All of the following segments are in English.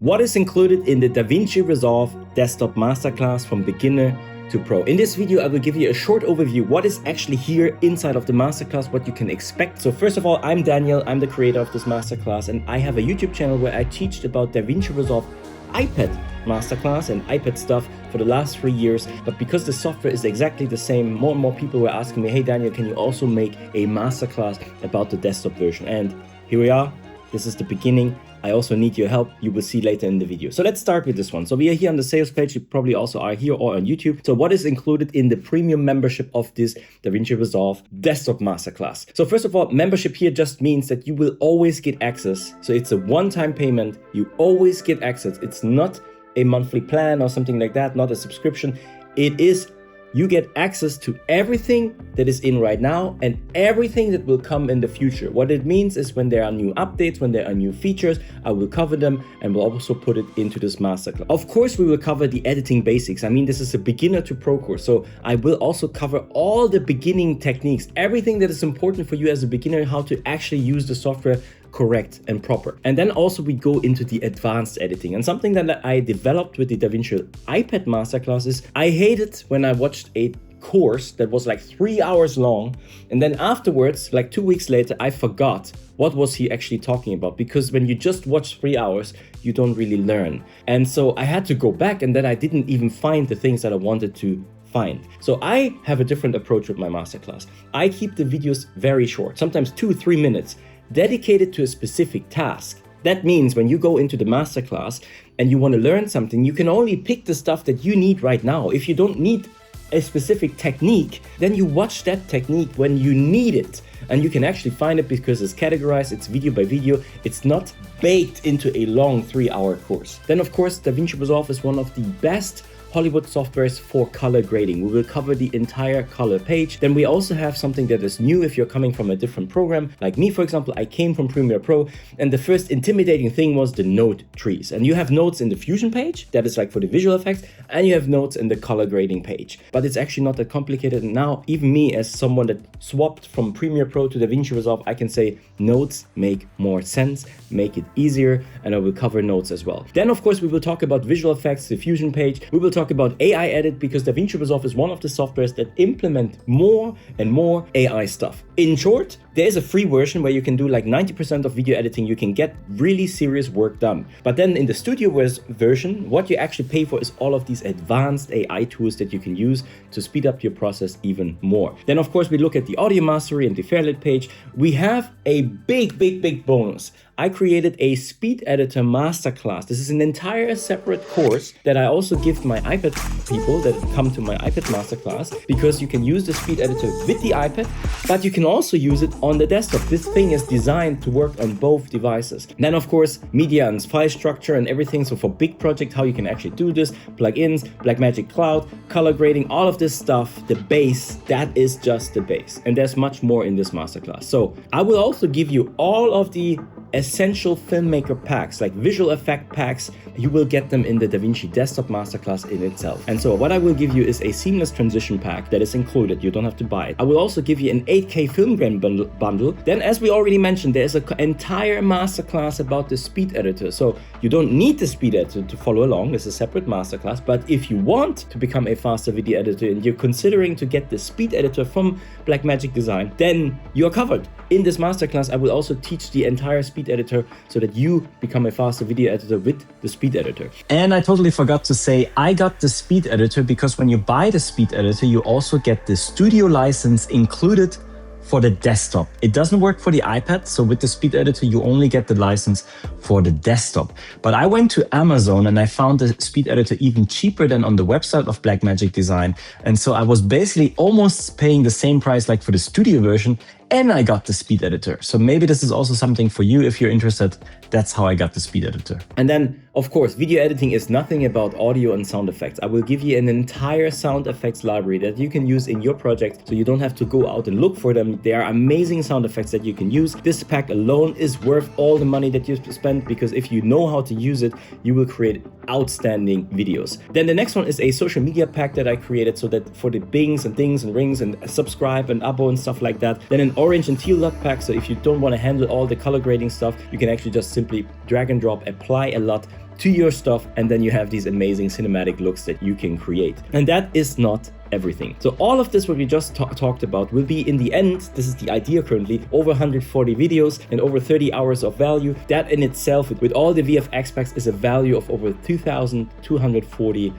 What is included in the DaVinci Resolve Desktop Masterclass from beginner to pro? In this video, I will give you a short overview what is actually here inside of the masterclass, what you can expect. So first of all, I'm Daniel, I'm the creator of this masterclass, and I have a YouTube channel where I teach about DaVinci Resolve iPad masterclass and iPad stuff for the last 3 years. But because the software is exactly the same, more and more people were asking me, hey Daniel, can you also make a masterclass about the desktop version? And here we are. This is the beginning. I also need your help. You will see later in the video. So let's start with this one. So we are here on the sales page. You probably also are here or on YouTube. So what is included in the premium membership of this DaVinci Resolve Desktop Masterclass? So first of all, membership here just means that you will always get access. So it's a one-time payment. You always get access. It's not a monthly plan or something like that, not a subscription. It is you get access to everything that is in right now and everything that will come in the future. What it means is when there are new updates, when there are new features, I will cover them and will also put it into this masterclass. Of course, we will cover the editing basics. I mean, this is a beginner to pro course. So I will also cover all the beginning techniques, everything that is important for you as a beginner, how to actually use the software correct and proper. And then also we go into the advanced editing. And something that I developed with the DaVinci iPad Masterclass is I hated when I watched a course that was like 3 hours long, and then afterwards, like 2 weeks later, I forgot what was he actually talking about, because when you just watch 3 hours, you don't really learn. And so I had to go back, and then I didn't even find the things that I wanted to find. So I have a different approach with my masterclass. I keep the videos very short, sometimes 2-3 minutes, dedicated to a specific task. That means when you go into the masterclass and you want to learn something, you can only pick the stuff that you need right now. If you don't need a specific technique, then you watch that technique when you need it. And you can actually find it because it's categorized, it's video by video, it's not baked into a long 3-hour course. Then of course, DaVinci Resolve is one of the best Hollywood softwares for color grading. We will cover the entire color page. Then we also have something that is new if you're coming from a different program. Like me, for example, I came from Premiere Pro, and the first intimidating thing was the note trees. And you have notes in the Fusion page, that is like for the visual effects, and you have notes in the color grading page. But it's actually not that complicated. And now, even me as someone that swapped from Premiere Pro to DaVinci Resolve, I can say notes make more sense, make it easier, and I will cover notes as well. Then of course, we will talk about visual effects, the Fusion page. We will talk about AI edit, because DaVinci Resolve is one of the softwares that implement more and more AI stuff. In short, there is a free version where you can do like 90% of video editing. You can get really serious work done. But then in the studio version, what you actually pay for is all of these advanced AI tools that you can use to speed up your process even more. Then of course, we look at the audio mastery and the Fairlit page. We have a big bonus. I created a speed editor masterclass. This is an entire separate course that I also give my iPad people that come to my iPad masterclass, because you can use the speed editor with the iPad, but you can also use it on the desktop. This thing is designed to work on both devices. Then of course, media and file structure and everything. So for big project, how you can actually do this, plugins, Blackmagic Cloud, color grading, all of this stuff, the base, that is just the base. And there's much more in this masterclass. So I will also give you all of the essential filmmaker packs, like visual effect packs. You will get them in the DaVinci Desktop Masterclass in itself. And so what I will give you is a seamless transition pack that is included. You don't have to buy it. I will also give you an 8K film grain bundle. Then, as we already mentioned, there's an entire masterclass about the speed editor. So you don't need the speed editor to follow along. It's a separate masterclass. But if you want to become a faster video editor and you're considering to get the speed editor from Blackmagic Design, then you're covered. In this masterclass, I will also teach the entire speed editor so that you become a faster video editor with the speed editor. And I totally forgot to say, I got the speed editor because when you buy the speed editor, you also get the studio license included for the desktop. It doesn't work for the iPad, so with the speed editor, you only get the license for the desktop. But I went to Amazon and I found the speed editor even cheaper than on the website of Blackmagic Design. And so I was basically almost paying the same price like for the studio version, and I got the speed editor. So maybe this is also something for you if you're interested. That's how I got the speed editor. And then, of course, video editing is nothing about audio and sound effects. I will give you an entire sound effects library that you can use in your project, so you don't have to go out and look for them. There are amazing sound effects that you can use. This pack alone is worth all the money that you spend, because if you know how to use it, you will create outstanding videos. Then the next one is a social media pack that I created, so that for the bings and things and rings and subscribe and abo and stuff like that. Then an orange and teal LUT pack, so if you don't want to handle all the color grading stuff, you can actually just simply drag and drop, apply a LUT to your stuff, and then you have these amazing cinematic looks that you can create. And that is not everything. So all of this, what we just talked about, will be in the end, this is the idea currently, over 140 videos and over 30 hours of value. That in itself, with all the VFX packs, is a value of over $2,240.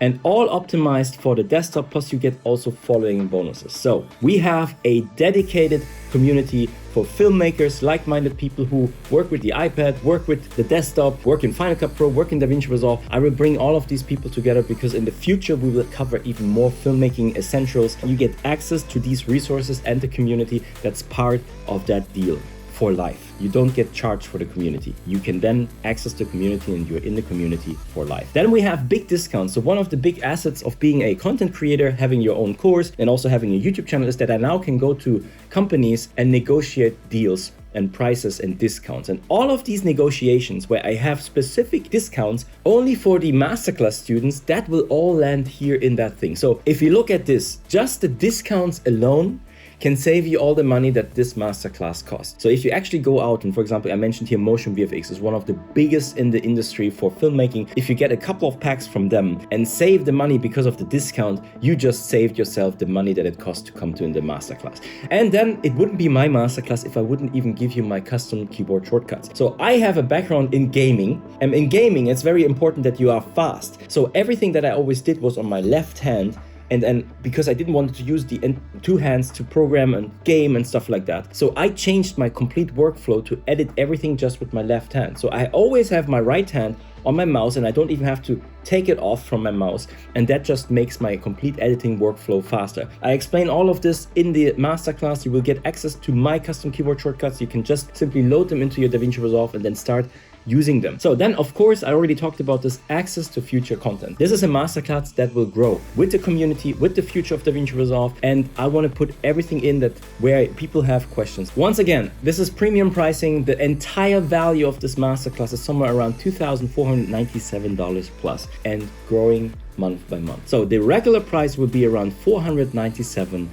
And all optimized for the desktop, plus you get also following bonuses. So we have a dedicated community for filmmakers, like-minded people who work with the iPad, work with the desktop, work in Final Cut Pro, work in DaVinci Resolve. I will bring all of these people together because in the future we will cover even more filmmaking essentials. You get access to these resources and the community that's part of that deal for life. You don't get charged for the community. You can then access the community and you're in the community for life. Then we have big discounts. So one of the big assets of being a content creator, having your own course and also having a YouTube channel is that I now can go to companies and negotiate deals and prices and discounts. And all of these negotiations where I have specific discounts only for the masterclass students, that will all land here in that thing. So if you look at this, just the discounts alone can save you all the money that this masterclass costs. So if you actually go out and, for example, I mentioned here Motion VFX is one of the biggest in the industry for filmmaking. If you get a couple of packs from them and save the money because of the discount, you just saved yourself the money that it costs to come to in the masterclass. And then it wouldn't be my masterclass if I wouldn't even give you my custom keyboard shortcuts. So I have a background in gaming, and in gaming it's very important that you are fast. So everything that I always did was on my left hand. And then because I didn't want to use the two hands to program and game and stuff like that. So I changed my complete workflow to edit everything just with my left hand. So I always have my right hand on my mouse and I don't even have to take it off from my mouse. And that just makes my complete editing workflow faster. I explain all of this in the masterclass. You will get access to my custom keyboard shortcuts. You can just simply load them into your DaVinci Resolve and then start using them. So then, of course, I already talked about this, access to future content. This is a masterclass that will grow with the community, with the future of DaVinci Resolve, and I want to put everything in that where people have questions. Once again, this is premium pricing. The entire value of this masterclass is somewhere around $2,497 plus and growing month by month. So the regular price will be around $497.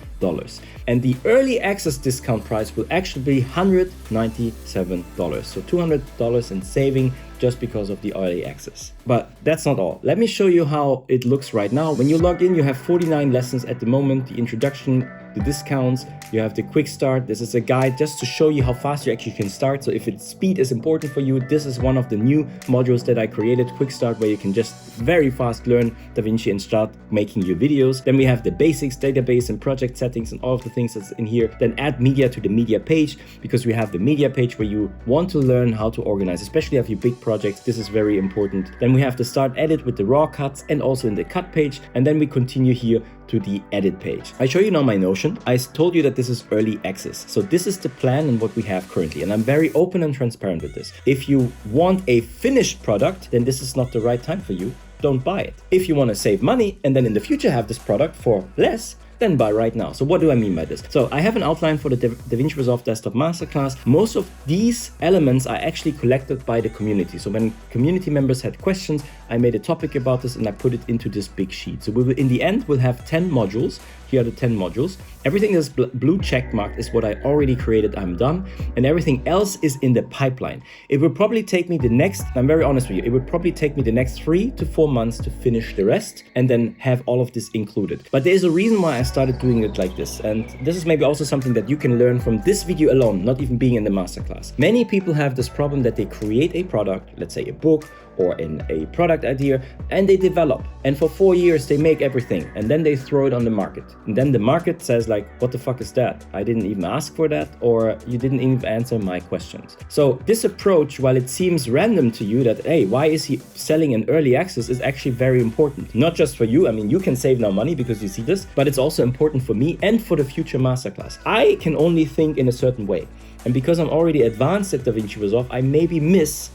And the early access discount price will actually be $197. So $200 in saving just because of the early access. But that's not all. Let me show you how it looks right now. When you log in, you have 49 lessons at the moment, the introduction, the discounts, you have the quick start. This is a guide just to show you how fast you actually can start. So if speed is important for you, this is one of the new modules that I created, quick start, where you can just very fast learn DaVinci and start making your videos. Then we have the basics, database and project settings and all of the things that's in here. Then add media to the media page, because we have the media page where you want to learn how to organize, especially if you have big projects. This is very important. Then we have the start edit with the raw cuts and also in the cut page. And then we continue here to the edit page. I show you now my Notion. I told you that this is early access. So this is the plan and what we have currently. And I'm very open and transparent with this. If you want a finished product, then this is not the right time for you. Don't buy it. If you want to save money and then in the future have this product for less, then buy right now. So what do I mean by this? So I have an outline for the DaVinci Resolve Desktop Masterclass. Most of these elements are actually collected by the community. So when community members had questions, I made a topic about this and I put it into this big sheet. So we will, in the end, we'll have 10 modules. Here are the 10 modules. Everything that's blue check marked is what I already created, I'm done. And everything else is in the pipeline. It will probably take me the next, I'm very honest with you, it would probably take me the next 3 to 4 months to finish the rest and then have all of this included. But there's a reason why I started doing it like this. And this is maybe also something that you can learn from this video alone, not even being in the masterclass. Many people have this problem that they create a product, let's say a book, or in a product idea, and they develop. And for 4 years, they make everything, and then they throw it on the market. And then the market says like, what the fuck is that? I didn't even ask for that, or you didn't even answer my questions. So this approach, while it seems random to you that, hey, why is he selling an early access, is actually very important. Not just for you, I mean, you can save now money because you see this, but it's also important for me and for the future masterclass. I can only think in a certain way. And because I'm already advanced at DaVinci Resolve, I maybe miss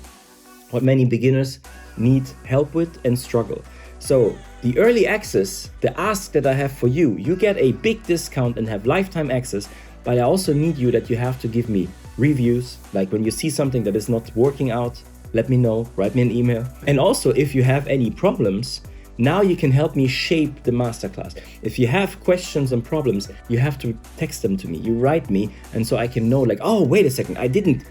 what many beginners need help with and struggle. So the early access, the ask that I have for you, you get a big discount and have lifetime access, but I also need you that you have to give me reviews. Like when you see something that is not working out, let me know, write me an email. And also if you have any problems, Now you can help me shape the masterclass. If you have questions and problems, you have to text them to me. You write me, and so I can know like, oh, wait a second, I didn't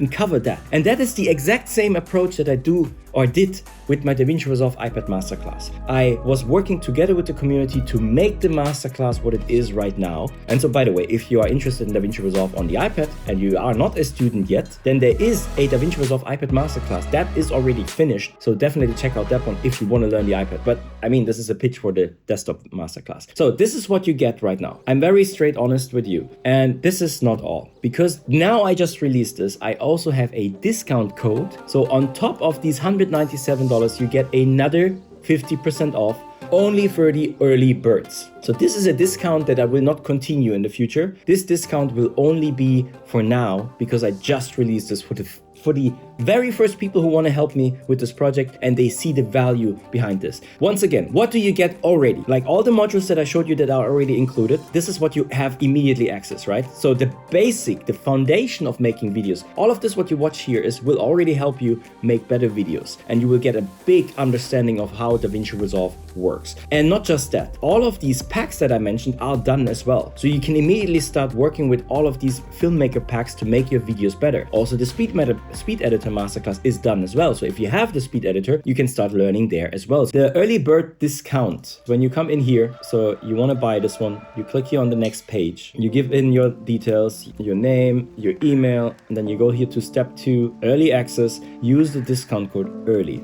cover that. And that is the exact same approach that I did with my DaVinci Resolve iPad Masterclass. I was working together with the community to make the masterclass what it is right now. And so, by the way, if you are interested in DaVinci Resolve on the iPad and you are not a student yet, then there is a DaVinci Resolve iPad Masterclass that is already finished. So definitely check out that one if you want to learn the iPad. But I mean, this is a pitch for the desktop masterclass. So this is what you get right now. I'm very straight honest with you. And this is not all, because now I just released this. I also have a discount code. So on top of these $197, you get another 50% off only for the early birds. So this is a discount that I will not continue in the future. This discount will only be for now because I just released this for the very first people who want to help me with this project and they see the value behind this. Once again, what do you get already? Like all the modules that I showed you that are already included, this is what you have immediately access, right? So the basic, the foundation of making videos, all of this what you watch here will already help you make better videos, and you will get a big understanding of how DaVinci Resolve works. And not just that, all of these packs that I mentioned are done as well. So you can immediately start working with all of these filmmaker packs to make your videos better. Also, the Speed Editor Masterclass is done as well. So if you have the Speed Editor, you can start learning there as well. The early bird discount, when you come in here, so you want to buy this one, you click here on the next page, you give in your details, your name, your email, and then you go here to step 2, early access, use the discount code early,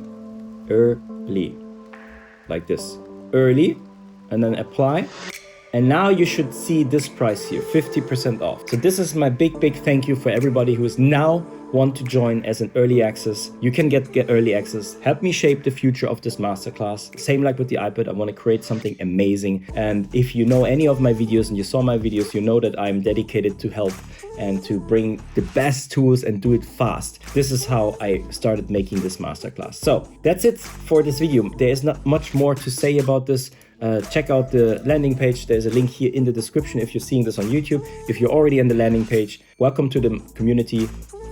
like this, early, and then apply. And now you should see this price here, 50% off. So this is my big thank you for everybody who is now want to join as an early access. You can get early access. Help me shape the future of this masterclass. Same like with the iPad, I want to create something amazing. And if you know any of my videos and you saw my videos, you know that I'm dedicated to help and to bring the best tools and do it fast. This is how I started making this masterclass. So that's it for this video. There is not much more to say about this. Check out the landing page. There's a link here in the description if you're seeing this on YouTube. If you're already on the landing page, welcome to the community.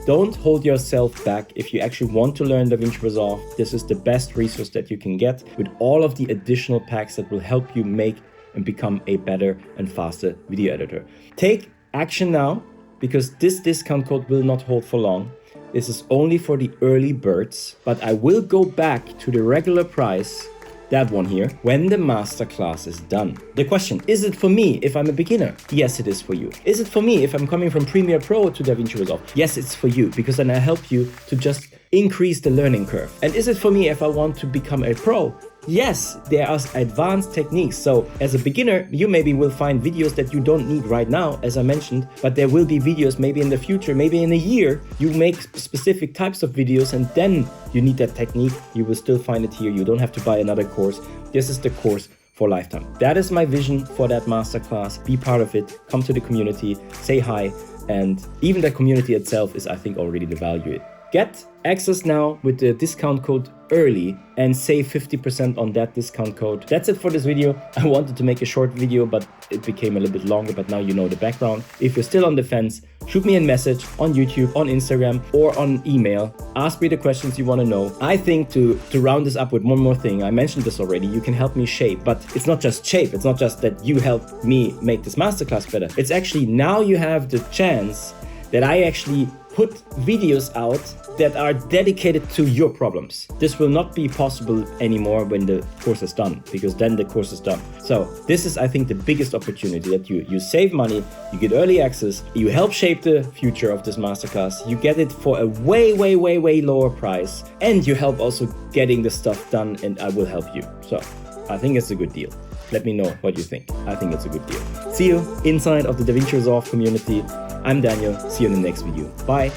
Don't hold yourself back. If you actually want to learn DaVinci Resolve, this is the best resource that you can get with all of the additional packs that will help you make and become a better and faster video editor. Take action now, because this discount code will not hold for long. This is only for the early birds, but I will go back to the regular price, that one here, when the masterclass is done. The question, is it for me if I'm a beginner? Yes, it is for you. Is it for me if I'm coming from Premiere Pro to DaVinci Resolve? Yes, it's for you, because then I help you to just increase the learning curve. And is it for me if I want to become a pro? Yes, there are advanced techniques. So as a beginner, you maybe will find videos that you don't need right now, as I mentioned, but there will be videos maybe in the future, maybe in a year, you make specific types of videos and then you need that technique. You will still find it here. You don't have to buy another course. This is the course for lifetime. That is my vision for that masterclass. Be part of it, come to the community, say hi, and even the community itself is, I think, already the value. Get access now with the discount code early and save 50% on that discount code. That's it for this video. I wanted to make a short video, but it became a little bit longer, but now you know the background. If you're still on the fence, shoot me a message on YouTube, on Instagram, or on email. Ask me the questions you want to know. I think to round this up with one more thing, I mentioned this already, you can help me shape, but it's not just shape. It's not just that you help me make this masterclass better. It's actually now you have the chance that I actually put videos out that are dedicated to your problems. This will not be possible anymore when the course is done, because then the course is done. So this is, I think, the biggest opportunity, that you save money, you get early access, you help shape the future of this masterclass, you get it for a way lower price, and you help also getting the stuff done, and I will help you. So I think it's a good deal. Let me know what you think. I think it's a good deal. See you inside of the DaVinci Resolve community. I'm Daniel. See you in the next video. Bye.